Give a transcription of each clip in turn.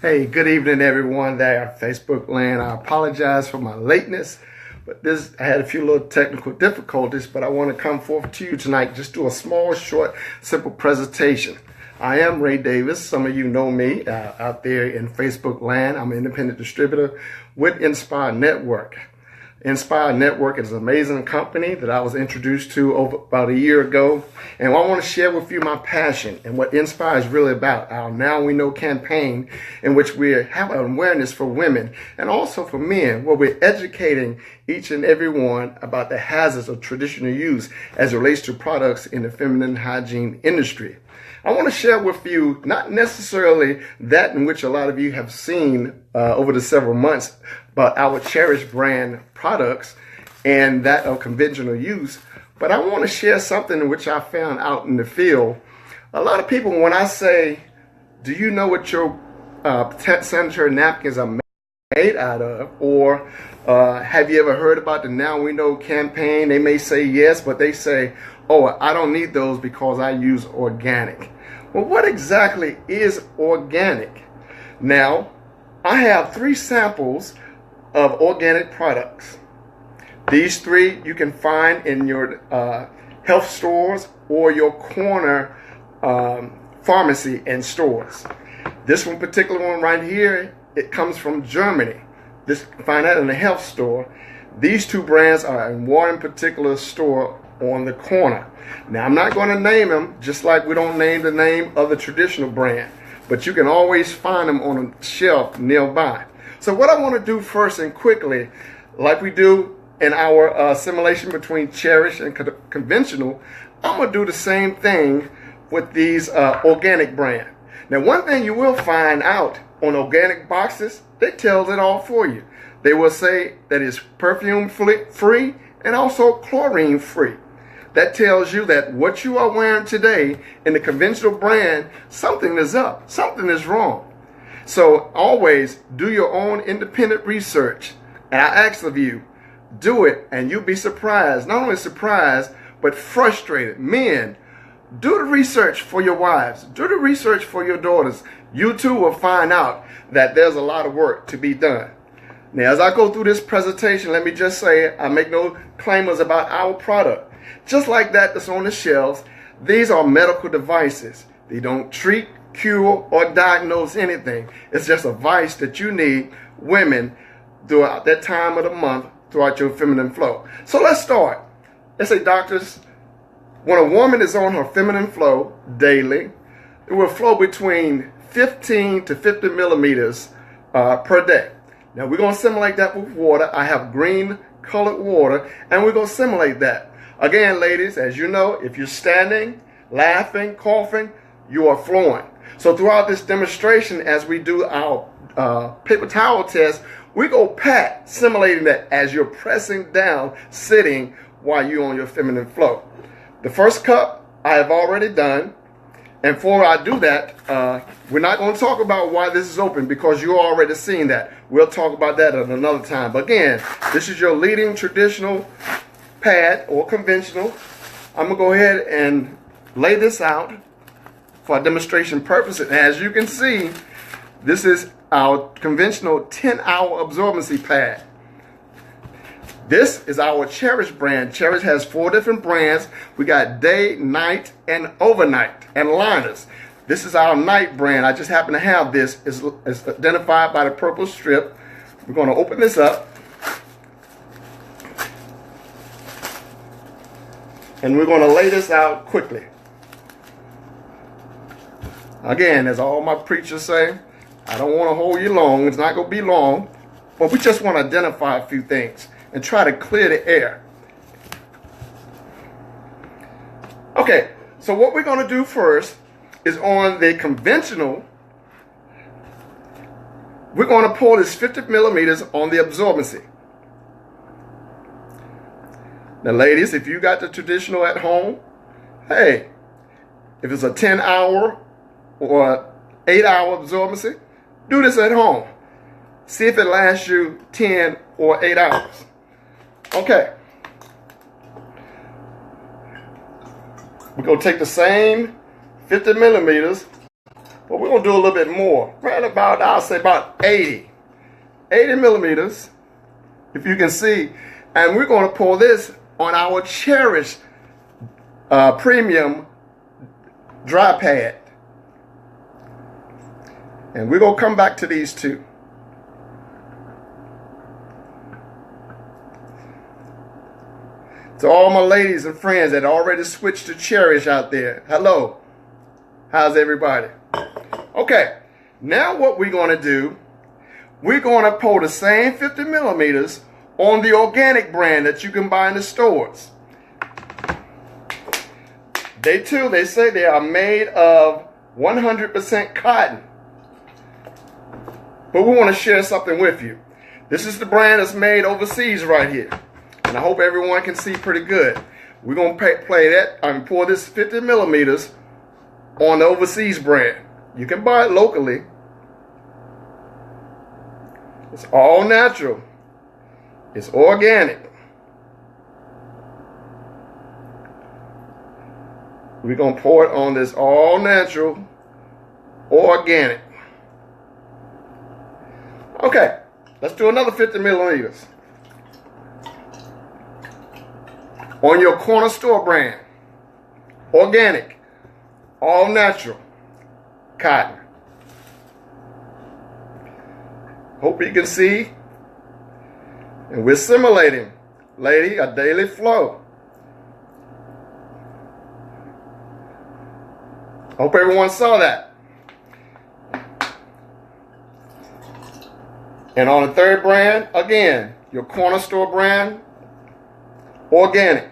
Hey, good evening, everyone there at Facebook land. I apologize for my lateness, but I had a few little technical difficulties, but I want to come forth to you tonight, just do a small, short, simple presentation. I am Ray Davis. Some of you know me out there in Facebook land. I'm an independent distributor with Inspire Network. Inspire Network is an amazing company that I was introduced to about a year ago. And I want to share with you my passion and what Inspire is really about. Our Now We Know campaign, in which we have an awareness for women and also for men, where we're educating each and every one about the hazards of traditional use as it relates to products in the feminine hygiene industry. I want to share with you not necessarily that in which a lot of you have seen over the several months, but our Cherish brand products and that of conventional use. But I want to share something in which I found out in the field. A lot of people, when I say, do you know what your sanitary napkins are made out of? Or have you ever heard about the Now We Know campaign? They may say yes, but they say, oh, I don't need those because I use organic. Well, what exactly is organic? Now, I have 3 samples of organic products. These 3 you can find in your health stores or your corner pharmacy and stores. This particular one right here, it comes from Germany. This, find that in the health store. These 2 brands are in one particular store on the corner. Now, I'm not going to name them, just like we don't name the name of the traditional brand, but you can always find them on a shelf nearby. So what I want to do first and quickly, like we do in our assimilation between Cherish and conventional, I'm going to do the same thing with these organic brand. Now, one thing you will find out on organic boxes, they tell it all for you. They will say that it's perfume free and also chlorine free. That tells you that what you are wearing today in the conventional brand, something is up, something is wrong. So always do your own independent research. And I ask of you, do it and you'll be surprised. Not only surprised, but frustrated. Men, do the research for your wives. Do the research for your daughters. You too will find out that there's a lot of work to be done. Now, as I go through this presentation, let me just say I make no claimers about our product. Just like that's on the shelves, these are medical devices. They don't treat, cure, or diagnose anything. It's just a device that you need, women, throughout that time of the month, throughout your feminine flow. So let's start. Let's say, doctors, when a woman is on her feminine flow daily, it will flow between 15 to 50 millimeters per day. Now, we're going to simulate that with water. I have green colored water, and we're going to simulate that. Again, ladies, as you know, if you're standing, laughing, coughing, you are flowing. So throughout this demonstration, as we do our paper towel test, we go pat, simulating that as you're pressing down, sitting while you're on your feminine flow. The first cup I have already done. And before I do that, we're not going to talk about why this is open because you're already seeing that. We'll talk about that at another time. But again, this is your leading traditional pad or conventional. I'm going to go ahead and lay this out for demonstration purposes. And as you can see, this is our conventional 10-hour absorbency pad. This is our Cherish brand. Cherish has 4 different brands. We got day, night, and overnight, and liners. This is our night brand. I just happen to have this. It's identified by the purple strip. We're going to open this up. And we're going to lay this out quickly. Again, as all my preachers say, I don't want to hold you long. It's not going to be long. But we just want to identify a few things and try to clear the air. Okay, so what we're going to do first is on the conventional, we're going to pour this 50 millimeters on the absorbency. Now, ladies, if you got the traditional at home, hey, if it's a 10-hour or 8-hour absorbency, do this at home. See if it lasts you 10 or 8 hours. Okay. We're going to take the same 50 millimeters, But we're going to do a little bit more. Right about, I'll say about 80 millimeters, if you can see. And we're going to pour this on our Cherish Premium Dri-Pad. And we're going to come back to these two. To all my ladies and friends that already switched to Cherish out there, hello. How's everybody? Okay, now what we're going to do, we're going to pour the same 50 millimeters on the organic brand that you can buy in the stores. They say they are made of 100% cotton. But we want to share something with you. This is the brand that's made overseas right here. And I hope everyone can see pretty good. We're going to pour this 50 millimeters on the overseas brand. You can buy it locally. It's all natural. It's organic. We're going to pour it on this all natural, organic. Okay, let's do another 50 millimeters. On your corner store brand, organic, all natural, cotton. Hope you can see. And we're simulating, lady, a daily flow. Hope everyone saw that. And on the third brand, again, your corner store brand, organic.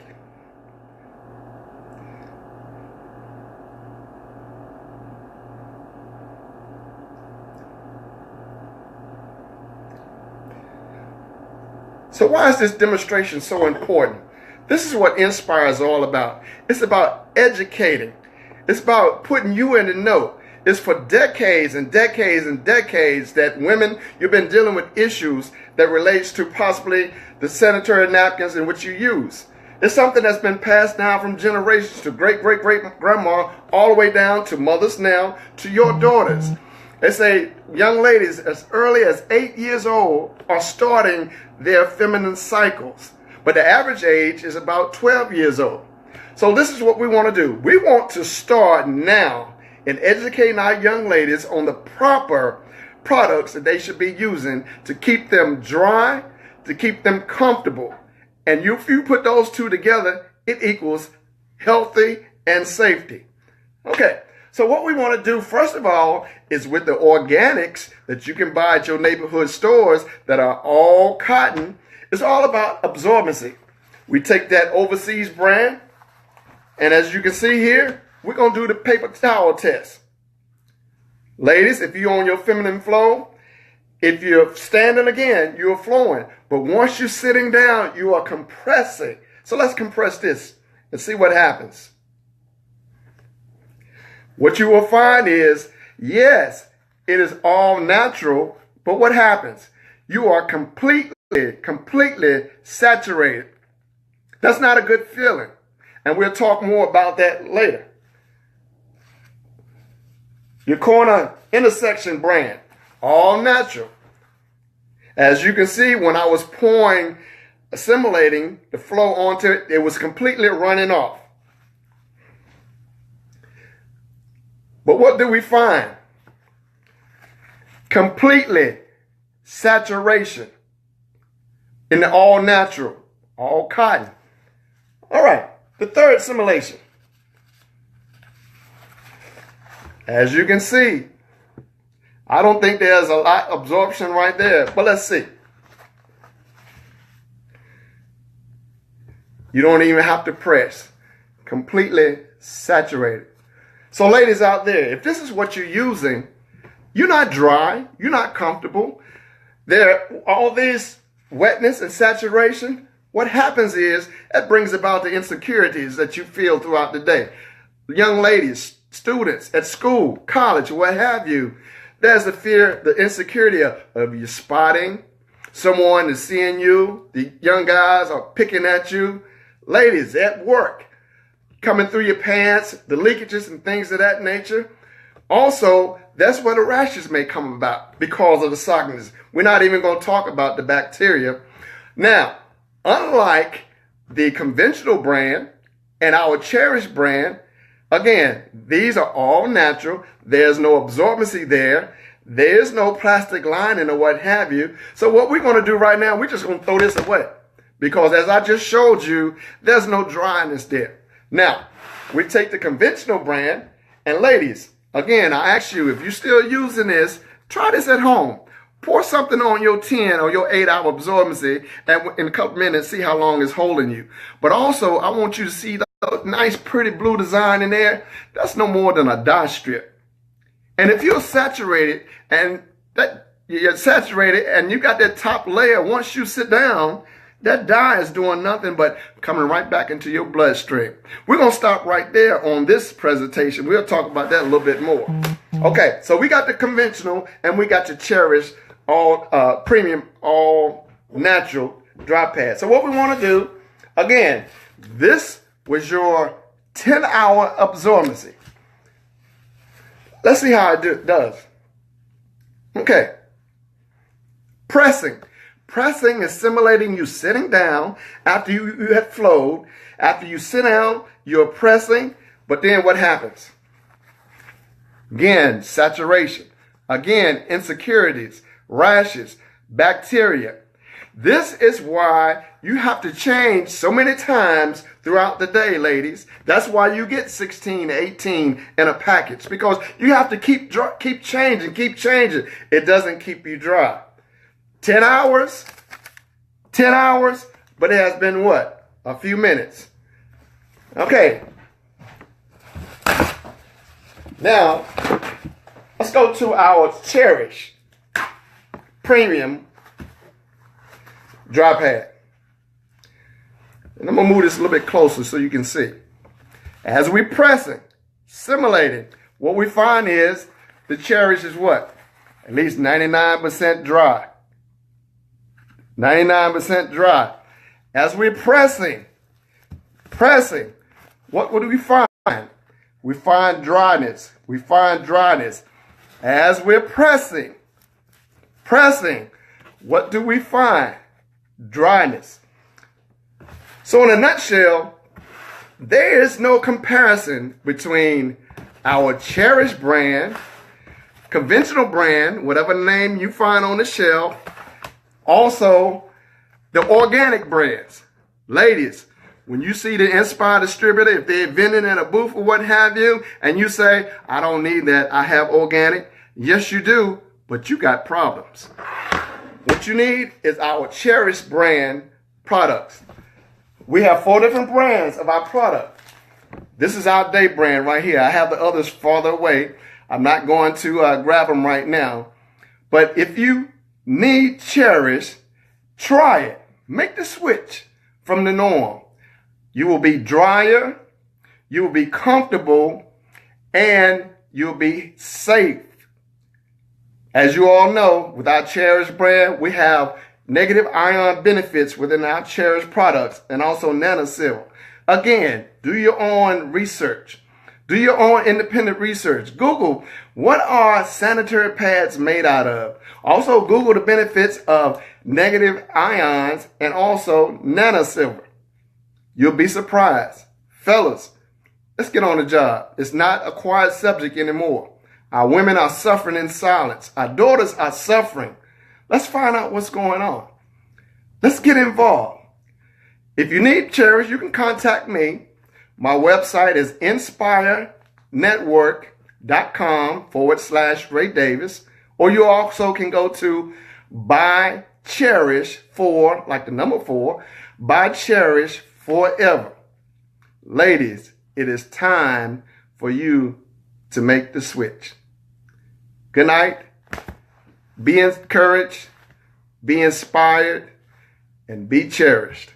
So why is this demonstration so important? This is what Inspire is all about. It's about educating. It's about putting you in the know. It's for decades and decades and decades that women, you've been dealing with issues that relates to possibly the sanitary napkins in which you use. It's something that's been passed down from generations to great-great-great-grandma all the way down to mothers now to your daughters. They say young ladies as early as 8 years old are starting their feminine cycles, but the average age is about 12 years old. So this is what we want to do. We want to start now in educating our young ladies on the proper products that they should be using to keep them dry, to keep them comfortable. And if you put those two together, it equals healthy and safety. Okay, so what we want to do, first of all, is with the organics that you can buy at your neighborhood stores that are all cotton, it's all about absorbency. We take that overseas brand, and as you can see here, we're going to do the paper towel test. Ladies, if you're on your feminine flow, if you're standing again, you're flowing. But once you're sitting down, you are compressing. So let's compress this and see what happens. What you will find is, yes, it is all natural, but what happens? You are completely saturated. That's not a good feeling. And we'll talk more about that later. Your corner intersection brand, all natural. As you can see, when I was pouring, assimilating the flow onto it, it was completely running off. But what do we find? Completely saturation in the all natural, all cotton. All right, the third simulation. As you can see, I don't think there's a lot of absorption right there, but let's see. You don't even have to press. Completely saturated. So ladies out there, if this is what you're using, you're not dry, you're not comfortable. All this wetness and saturation, what happens is it brings about the insecurities that you feel throughout the day. Young ladies, students at school, college, what have you, there's the fear, the insecurity of you spotting, someone is seeing you, the young guys are picking at you. Ladies at work, coming through your pants, the leakages and things of that nature. Also, that's where the rashes may come about because of the sogginess. We're not even going to talk about the bacteria. Now, unlike the conventional brand and our Cherish brand, again, these are all natural. There's no absorbency there. There's no plastic lining or what have you. So what we're going to do right now, we're just going to throw this away. Because as I just showed you, there's no dryness there. Now, we take the conventional brand, and ladies, again, I ask you, if you're still using this, try this at home. Pour something on your 10 or your 8-hour absorbency, and in a couple minutes, see how long it's holding you. But also, I want you to see the nice, pretty blue design in there. That's no more than a dye strip. And if you're saturated, and you're saturated, and you got that top layer, once you sit down, that dye is doing nothing but coming right back into your bloodstream. We're going to stop right there on this presentation. We'll talk about that a little bit more. Okay, so we got the conventional and we got the Cherish all premium, all natural dry pad. So what we want to do, again, this was your 10-hour absorbency. Let's see how it does. Okay. Pressing. Pressing is simulating you sitting down after you have flowed. After you sit down, you're pressing, but then what happens? Again, saturation. Again, insecurities, rashes, bacteria. This is why you have to change so many times throughout the day, ladies. That's why you get 16, 18 in a package, because you have to keep changing. It doesn't keep you dry. 10 hours, but it has been what? A few minutes. Okay. Now, let's go to our Cherish Premium Dri-Pad. And I'm going to move this a little bit closer so you can see. As we're pressing, simulating, what we find is the Cherish is what? At least 99% dry. 99% dry. As we're pressing, what do we find? We find dryness. As we're pressing, what do we find? Dryness. So in a nutshell, there is no comparison between our Cherish brand, conventional brand, whatever name you find on the shelf, also the organic brands. Ladies, when you see the Inspire distributor, if they're vending in a booth or what have you, and you say, I don't need that, I have organic. Yes, you do, but you got problems. What you need is our Cherish brand products. We have 4 different brands of our product. This is our day brand right here. I have the others farther away. I'm not going to grab them right now. But if you need Cherish, try it. Make the switch from the norm. You will be drier, you will be comfortable, and you'll be safe. As you all know, with our Cherish brand, we have negative ion benefits within our Cherish products and also nanosilver. Again, do your own research. Do your own independent research. Google, what are sanitary pads made out of? Also, Google the benefits of negative ions and also nanosilver. You'll be surprised. Fellas, let's get on the job. It's not a quiet subject anymore. Our women are suffering in silence. Our daughters are suffering. Let's find out what's going on. Let's get involved. If you need Cherish, you can contact me. My website is inspirenetwork.com/Ray Davis. Or you also can go to Buy Cherish 4, like the number 4, Buy Cherish Forever. Ladies, it is time for you to make the switch. Good night. Be encouraged, be inspired, and be cherished.